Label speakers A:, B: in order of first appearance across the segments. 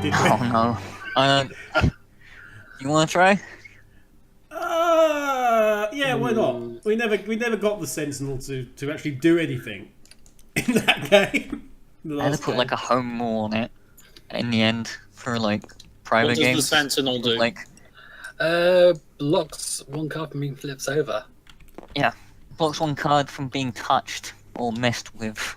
A: did we?
B: Oh no. You want to try?
A: Yeah, why not? We never got the Sentinel to actually do anything in that game.
B: I had to put like a home rule on it in the end for like private
C: What
B: games.
C: does the Sentinel do?
B: Like,
D: blocks one card from being flipped over.
B: yeah, blocks one card from being touched or messed with.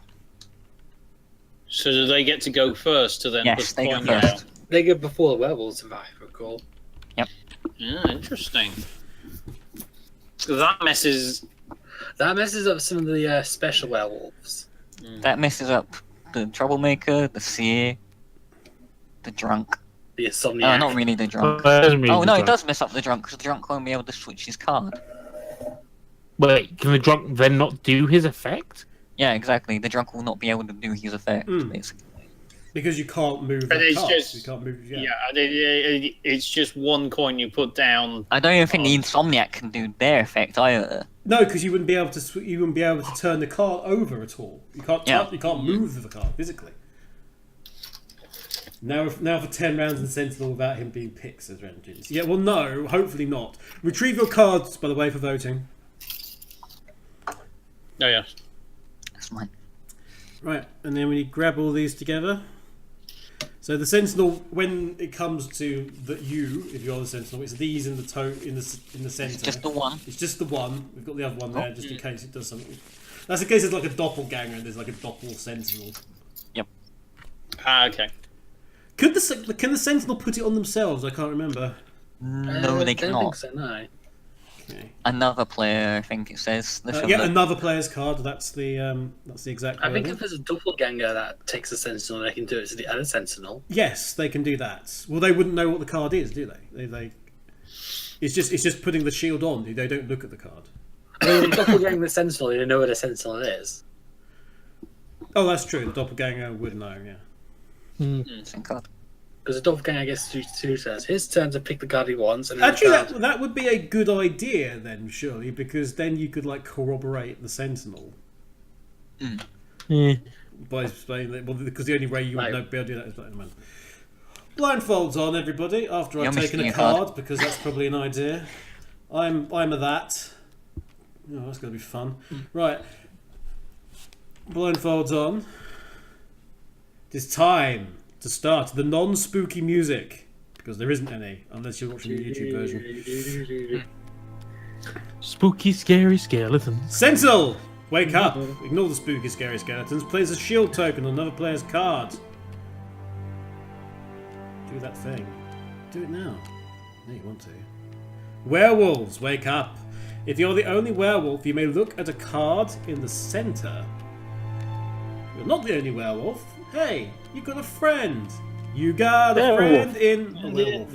C: So do they get to go first to then
B: Yes,
C: put
B: they
C: the
B: go
C: coin
B: first.
C: down?
D: They go before the werewolves, if I recall.
C: Yeah, interesting. That messes.
D: That messes up some of the special werewolves.
B: That messes up the troublemaker, the seer, the drunk.
D: The insomniac.
B: Not really the drunk.
E: Oh
B: No, it does mess up the drunk because the drunk won't be able to switch his card.
E: Wait, can the drunk then not do his effect?
B: Yeah, exactly. The drunk will not be able to do his effect, basically.
A: Because you can't move
C: But
A: that
C: it's
A: card.
C: just
A: You can't move.
C: yeah. It's just one coin you put down.
B: I don't even think the Insomniac can do their effect either.
A: No, because you wouldn't be able to. You wouldn't be able to turn the card over at all. You can't.
B: Yeah.
A: You can't move the card physically. Now for 10 rounds in Sentinel without him being picked, says Renjins. Yeah, well, no, hopefully not. Retrieve your cards, by the way, for voting.
C: Oh yeah.
B: That's mine.
A: Right, and then when you grab all these together. So the Sentinel, when it comes to if you're the Sentinel, it's these in the center.
B: It's just the one.
A: It's just the one. We've got the other one there, just in case it does something. That's in case it's like a doppelganger and there's like a doppel Sentinel.
B: Yep.
C: Okay.
A: Can the Sentinel put it on themselves? I can't remember.
B: No, they
D: I don't
B: cannot.
D: think so, no.
A: Okay.
B: Another player, I think it says.
A: Yeah, another player's card. That's the exact.
D: I think
A: wording.
D: if there's a doppelganger that takes a sentinel, they can do it to the other sentinel.
A: Yes, they can do that. Well, they wouldn't know what the card is, do they? It's just putting the shield on. They don't look at the card.
D: I mean, doppelganger the sentinel, you know what a sentinel is.
A: Oh, that's true. The doppelganger would know. Yeah.
B: Same card.
D: Because the doppelganger gets two turns. His turn to pick the card he wants. And
A: Actually,
D: the card...
A: that would be a good idea then, surely, because then you could like corroborate the Sentinel
E: Yeah.
A: by explaining that. Well, because the only way you would be able to do that is by man. Blindfolds on, everybody. After I've
B: You're
A: taken a
B: missing a
A: card,
B: card.
A: because that's probably an idea. I'm a that. Oh, that's gonna be fun. Right. Blindfolds on. It's time to start the non-spooky music, because there isn't any, unless you're watching the YouTube version.
E: Spooky, scary skeletons.
A: Sentinel! Wake up! Ignore the spooky, scary skeletons. Place a shield token on another player's card. Do that thing. Do it now. No, you want to. Werewolves, wake up! If you're the only werewolf, you may look at a card in the center. You're not the only werewolf. Hey, you got a friend. You got a friend in a werewolf.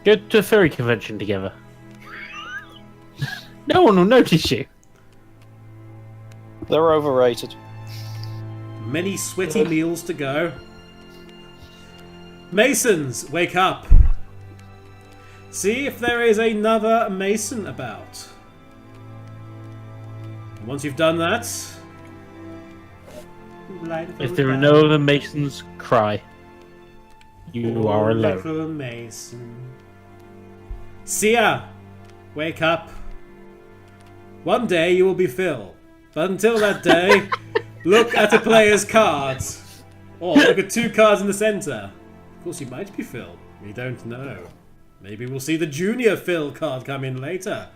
E: Go to a furry convention together. No one will notice you.
F: They're overrated.
A: Many sweaty meals to go. Masons, wake up. See if there is another mason about. Once you've done that...
E: If there are no other masons, cry. You are alone.
A: Little mason. Seer, wake up. One day you will be Phil. But until that day, look at a player's cards. Or look at two cards in the center. Of course, you might be Phil. We don't know. Maybe we'll see the junior Phil card come in later.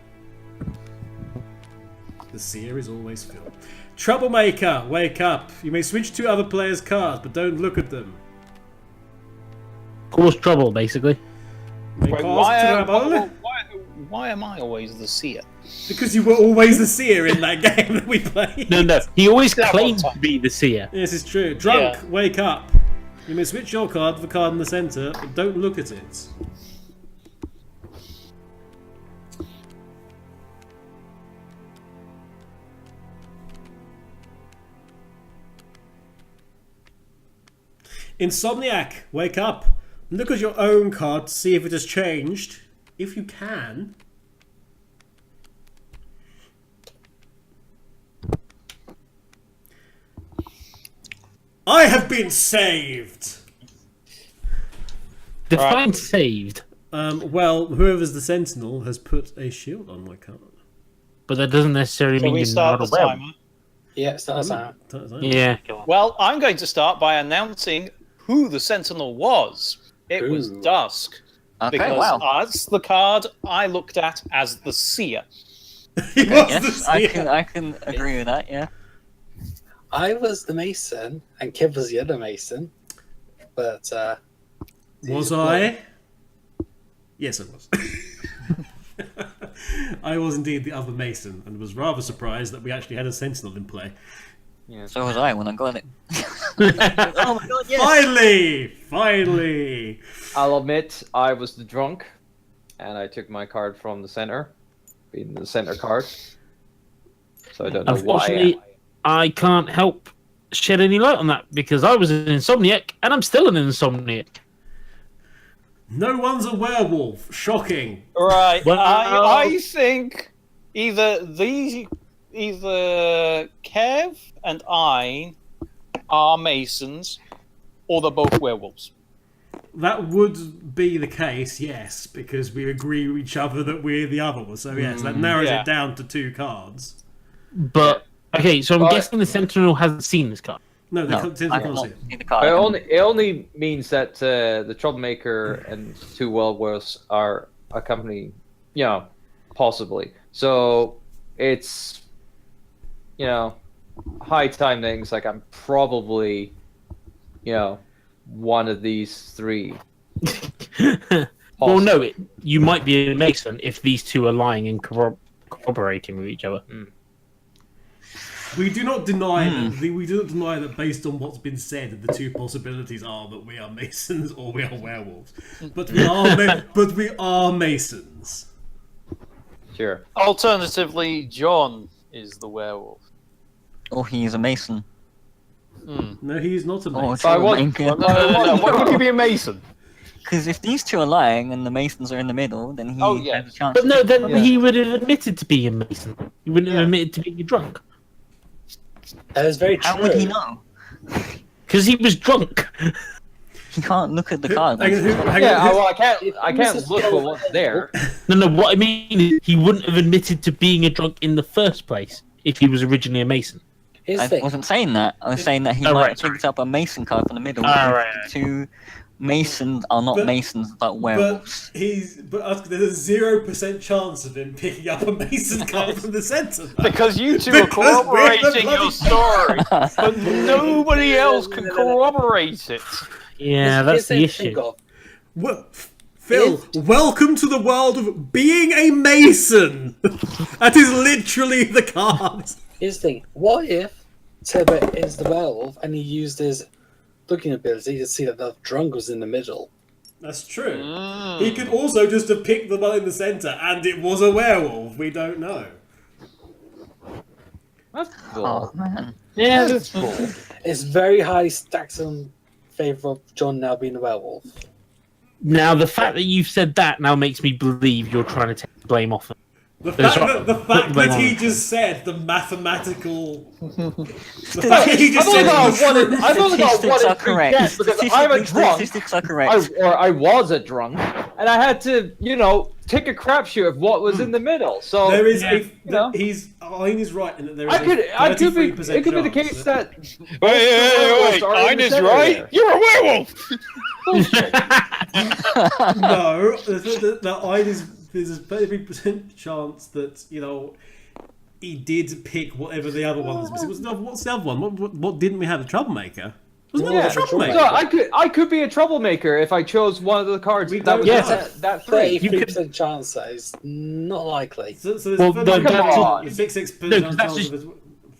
A: The seer is always Phil. Troublemaker, wake up. You may switch to other players' cards, but don't look at them.
E: Cause trouble, basically.
A: May
F: Wait,
A: cause trouble.
F: why am I always the seer?
A: Because you were always the seer in that game that we played.
E: No, he always
F: That
E: claimed
F: one
E: to be the seer.
A: Yes, it's true. Drunk,
F: Yeah.
A: wake up. You may switch your card to the card in the center, but don't look at it. Insomniac, wake up. Look at your own card to see if it has changed. If you can. I have been saved!
E: Define saved,
A: Well, whoever's the Sentinel has put a shield on my card.
E: but that doesn't necessarily
F: Shall
E: mean
F: we
E: you're
F: start
E: not
F: the
E: a werewolf.
F: timer?
D: Yeah, start us out.
E: Yeah, go on.
F: Well, I'm going to start by announcing who the Sentinel was. It was
D: Ooh.
F: Dusk.
B: Okay,
F: Because
B: wow.
F: that's the card I looked at as the Seer.
A: He was
B: Yes,
A: the seer.
B: I can agree with that, yeah.
D: I was the Mason, and Kib was the other Mason. But,
A: Was I? Yes, I was. I was indeed the other Mason, and was rather surprised that we actually had a Sentinel in play.
B: So was I when I got it. Oh my god, yes!
A: Finally!
G: I'll admit I was the drunk, and I took my card from the center, being the center card. So I don't know why.
E: Unfortunately, I can't help shed any light on that because I was an insomniac and I'm still an insomniac.
A: No one's a werewolf. Shocking.
F: Right.
E: Well-
F: I think either Kev and I are Masons, or they're both werewolves.
A: That would be the case, yes, because we agree with each other that we're the other one. So yes, that narrows
F: yeah.
A: it down to 2 cards.
E: But, okay, so I'm
G: But-
E: guessing the Sentinel hasn't seen this card.
A: No,
B: No,
A: Sentinel
B: I
A: can't
B: don't
A: see it.
B: see the card.
G: It only means that the troublemaker and 2 werewolves are a company, possibly. So it's, high time things like I'm probably, one of these 3.
E: Well, no, you might be a Mason if these 2 are lying and corroborating with each other.
A: We do not deny that based on what's been said, the 2 possibilities are that we are Masons or we are werewolves. But we are Masons.
G: Sure.
C: Alternatively, John is the werewolf.
B: Oh, he's a Mason.
A: No, he's not a
B: Oh,
A: Mason.
B: it's
G: I
B: a
G: want-
B: Mason.
G: Why would you be a Mason?
B: Because if these 2 are lying and the Masons are in the middle, then he
F: Oh, yeah.
B: has a chance.
E: But no, then
G: Yeah.
E: he would have admitted to being a Mason. He wouldn't have admitted to being a drunk.
D: that is very true.
B: How would he know?
E: Because he was drunk.
B: He can't look at the card.
A: Hang on,
G: Yeah,
A: who-
G: well, I can't look at what's there.
E: No, what I mean is he wouldn't have admitted to being a drunk in the first place if he was originally a Mason.
D: Here's the
B: I
D: thing.
B: wasn't saying that. I was saying that he
E: Oh,
B: might
E: right,
B: have picked up a Mason card from the middle.
E: Oh,
B: if
E: right.
B: 2 Masons are not
A: But-
B: Masons, but werewolves.
A: but there's a 0% chance of him picking up a Mason card from the centre.
F: Because you two are
A: Because we're the
F: corroborating
A: bloody-
F: your story, but nobody else can corroborate it.
E: Yeah, that's the
D: Here's thing to
E: issue.
D: think of.
A: Well, Phil, welcome to the world of being a Mason. That is literally the card.
D: Here's the thing. What if Tibbet is the werewolf and he used his looking ability to see that the drunk was in the middle?
A: That's true. He could also just have picked the one in the centre and it was a werewolf. We don't know.
G: That's
B: Oh
G: cool.
B: man.
E: Yeah,
G: That's cool.
D: It's very highly stacked in favour of John now being the werewolf.
E: now the fact that you've said that now makes me believe you're trying to take the blame off him.
A: The
E: That's
A: fact
E: right.
A: that he just said the mathematical. The fact that he
G: I've
A: just
G: only
A: said
G: got
A: the
G: one in-
A: truth.
G: I've only got
B: Statistics
G: one in
B: are
G: 3
B: correct.
G: guess because I'm a drunk.
B: Statistics are correct.
G: I was a drunk, and I had to, take a crapshoot of what was in the middle. So
A: There is
G: know?
A: Ayn is right in that there is
G: I could be.
A: 33%
G: It could be the
A: chance
G: case that.
F: Wait,
G: Are in the
F: Ines
G: center
F: right.
G: there.
F: You're a werewolf.
A: No, there's a 33% chance that he did pick whatever the other one was. What's the other one? What didn't we have? A troublemaker. Wasn't there
G: Yeah,
A: a troublemaker?
G: So I could be a troublemaker if I chose one of the cards. That was
E: Yes.
G: that 3.
D: 33% chance that is not likely.
A: So there's
E: Well,
A: a
E: no,
G: come on.
A: 6%
E: No,
A: chance
E: that's
A: of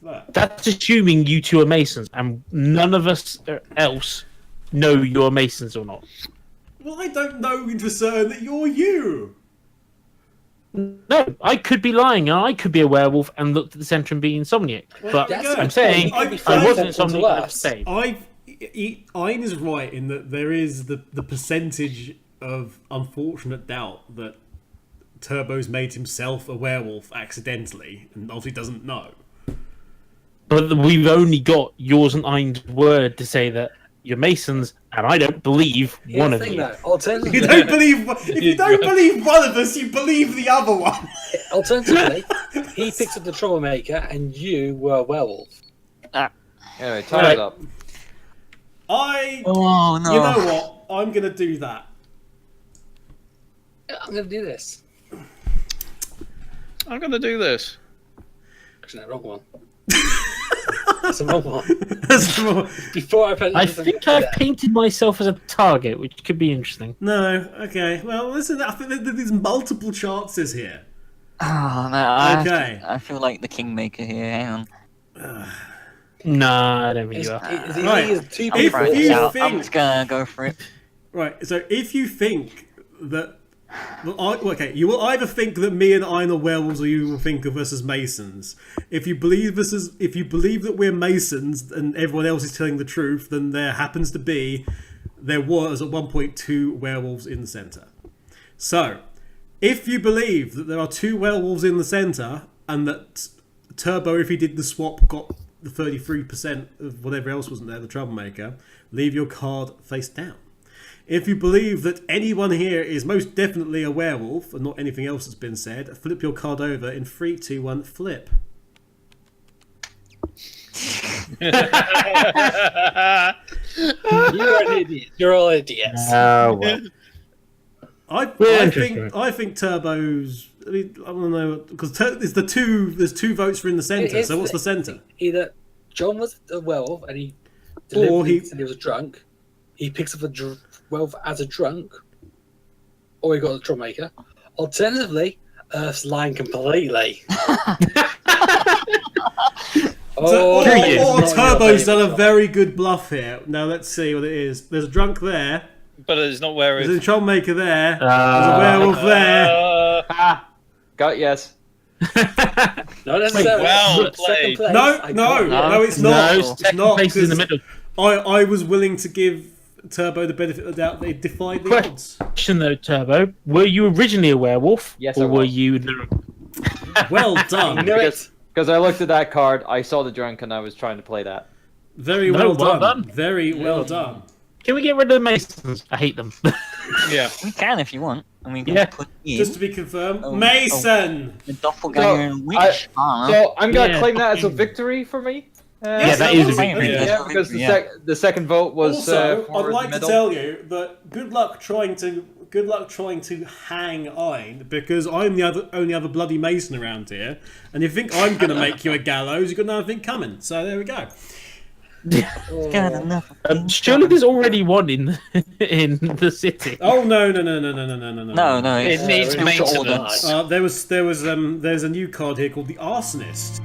A: that.
E: That's assuming you 2 are Masons, and none of us else know you're Masons or not.
A: Well, I don't know for certain that you're you.
E: No, I could be lying, and I could be a werewolf and looked at the centre and be insomniac. But
A: there you go.
E: I'm saying
A: I-
E: I
A: I-
E: wasn't
D: Central to
E: insomniac. I
D: us.
E: was saved.
A: Ayn is right in that there is the percentage of unfortunate doubt that Turbo's made himself a werewolf accidentally and obviously doesn't know.
E: but we've only got yours and Ein's word to say that you're Masons, and I don't believe one of you.
D: Alternatively,
A: You don't believe. If you don't believe one of us, you believe the other one.
D: alternatively, he picks up the troublemaker, and you were a werewolf.
G: Anyway, time's up.
B: Oh no!
A: You know what? I'm gonna do that.
D: I'm going to do this.
F: I'm going to do this.
D: Actually, no, wrong one. That's the wrong one.
A: That's more-
D: Before I put
E: I think I've painted myself as a target, which could be interesting.
A: No. Okay. Well, listen. I think there's multiple chances here.
B: Oh no!
A: Okay.
B: I feel like the Kingmaker here. Hang on.
E: Nah, I don't think you are.
A: Right.
D: Two
B: I'm
A: If
B: throwing
A: you
B: this out.
A: think-
B: I'm just gonna go for it.
A: Right. So if you think that. Okay, you will either think that me and Ein are werewolves, or you will think of us as Masons. If you believe that we're Masons and everyone else is telling the truth, then there was at one point 2 werewolves in the centre. So, if you believe that there are 2 werewolves in the centre and that Turbo, if he did the swap, got the 33% of whatever else wasn't there, the troublemaker, leave your card face down. If you believe that anyone here is most definitely a werewolf and not anything else that's been said, flip your card over in 3, 2, 1, flip.
D: You're an idiot. You're all idiots.
E: Oh, well.
A: I think Turbo's. I mean, I don't know because there's 2 votes for in the centre. So what's the centre?
D: Either John was a werewolf and he
A: Or he-
D: said he was drunk. He picks up a werewolf as a drunk, or he got a troublemaker. Alternatively, Earth's lying completely.
A: Or
D: it's not
A: Turbo's
D: your
A: done a very good bluff here. Now let's see what it is. There's a drunk there.
F: But it's not where
A: There's
F: it's.
A: a troublemaker there. There's a werewolf there.
G: Got yes.
D: Not necessarily.
F: well
D: Second
F: played.
D: place,
A: No,
D: I
A: no,
D: got-
A: no, it's not.
E: No,
A: It's
E: second
A: not.
E: place is in the
A: 'Cause
E: middle.
A: I was willing to give Turbo the benefit of the doubt. They defied the
E: Quick.
A: odds.
E: Question though, Turbo, were you originally a werewolf?
G: Yes,
E: or
G: I
E: were
G: was.
E: you the...
A: Well
D: I
A: done.
D: knew it.
G: Because I looked at that card, I saw the drunk, and I was trying to play that.
A: Very
E: No,
A: well
E: well
A: done.
E: done.
A: Very well done.
E: Can we get rid of the Masons? I hate them.
F: Yeah.
B: We can if you want. And we can
E: Yeah.
B: put in
A: Just to be confirmed,
B: Oh,
A: Mason.
B: the doppelganger and witch.
G: So I'm gonna
E: Yeah.
G: claim that as a victory for me.
E: Yeah, that is a
B: victory.
G: Yeah, because the second vote was
A: Also,
G: for
A: I'd like
G: the
A: to
G: middle.
A: tell you that good luck trying to hang Ein, because I'm the only other bloody Mason around here, and you think I'm going to make you a gallows, you've got nothing coming. So there we go.
B: Got enough.
E: Surely there's already one in in the city.
A: Oh no!
B: No,
F: It needs
B: it's
F: maintenance.
A: There's a new card here called the Arsonist.